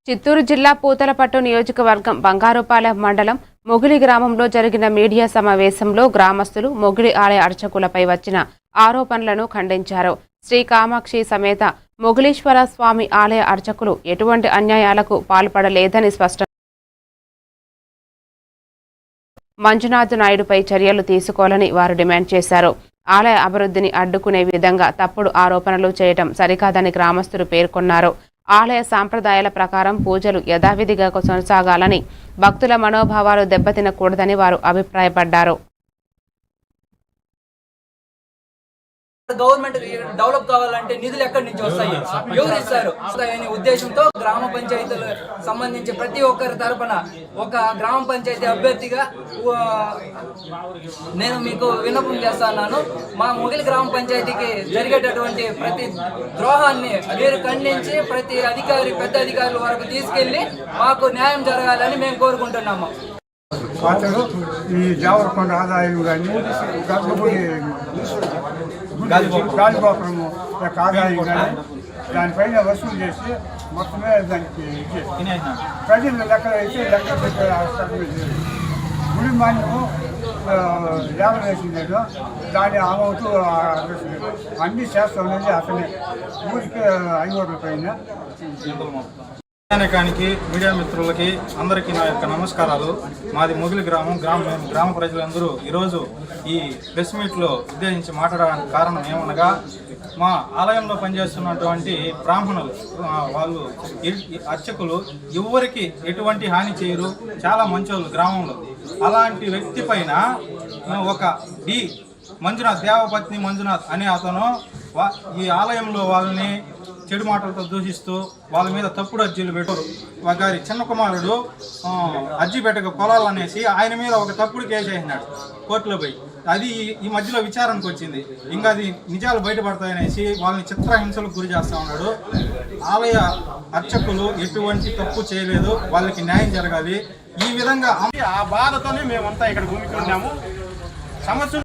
చిత్తూరు జిల్లా పూతలపట్టు నియోజకవర్గం బంగారుపాలెం మండలం మొగిలి గ్రామంలో జరిగిన మీడియా సమావేశంలో గ్రామస్తులు మొగిలి ఆలయ అర్చకులపై వచ్చిన ఆరోపణలను ఖండించారు. శ్రీ కామాక్షి సమేత మొగిలీశ్వర స్వామి ఆలయ అర్చకులు ఎటువంటి అన్యాయాలకు పాల్పడలేదని స్పష్టం మంజునాథ్ నాయుడుపై చర్యలు తీసుకోవాలని వారు డిమాండ్ చేశారు. ఆలయ అభివృద్ధిని అడ్డుకునే విధంగా తప్పుడు ఆరోపణలు చేయడం సరికాదని గ్రామస్తులు పేర్కొన్నారు. ఆలయ సాంప్రదాయాల ప్రకారం పూజలు యథావిధిగా కొనసాగాలని, భక్తుల మనోభావాలు దెబ్బతినకూడదని వారు అభిప్రాయపడ్డారు. గవర్నమెంట్ డెవలప్ కావాలంటే నిధులు ఎక్కడి నుంచి వస్తాయి, ఎవరు ఇస్తారు అనే ఉద్దేశంతో గ్రామ పంచాయతీలు సంబంధించి ప్రతి ఒక్కరి తరపున ఒక గ్రామ పంచాయతీ అభ్యర్థిగా నేను మీకు విన్నపం చేస్తున్నాను. మా మొగిలి గ్రామ పంచాయతీకి జరిగేటటువంటి ప్రతి ద్రోహాన్ని మీరు ఖండించి ప్రతి అధికారి పెద్ద అధికారుల వరకు తీసుకెళ్లి మాకు న్యాయం జరగాలని మేము కోరుకుంటున్నాము. ఈ దేవరకొండ ఆదాయం కానీ గాలిగోపురము యొక్క ఆదాయం కానీ దానిపైన వసూలు చేసి మొత్తమే దానికి ప్రజలు లెక్క పెట్టే గుడి మాన్యము లేబర్ వేసిందేదో దాని అమౌంట్ అన్నీ చేస్తామనేది అతనే ఊరికి 500 రూపాయలు. ప్రయాణికానికి మీడియా మిత్రులకి అందరికీ నా యొక్క నమస్కారాలు. మాది మొగిలి గ్రామ ప్రజలందరూ ఈరోజు ఈ ప్రెస్ మీట్లో ఉద్దేశించి మాట్లాడడానికి కారణం ఏమనగా, మా ఆలయంలో పనిచేస్తున్నటువంటి బ్రాహ్మణులు వాళ్ళు అర్చకులు ఎవరికి ఎటువంటి హాని చేయరు, చాలా మంచోళ్ళు గ్రామంలో. అలాంటి వ్యక్తి పైన ఒక మంజునాథ్, దేవపత్ని మంజునాథ్ అనే అతను ఈ ఆలయంలో వాళ్ళని చెడు మాటలతో దూషిస్తూ వాళ్ళ మీద తప్పుడు అర్జీలు పెట్టారు. గారి చిన్న కుమారుడు అర్జీ పెట్టక పొలాలు అనేసి ఆయన మీద ఒక తప్పుడు కేసు వేసినాడు కోర్టులో పోయి. అది ఈ మధ్యలో విచారణకు వచ్చింది. ఇంకా అది నిజాలు బయటపడతాయనేసి వాళ్ళని చిత్రహింసలకు గురి చేస్తూ ఉన్నాడు. ఆలయ అర్చకులు ఎటువంటి తప్పు చేయలేదు, వాళ్ళకి న్యాయం జరగాలి. ఈ విధంగా ఆ బాధతోనే మేమంతా ఇక్కడ భూమికి ఉన్నాము. సమస్యలు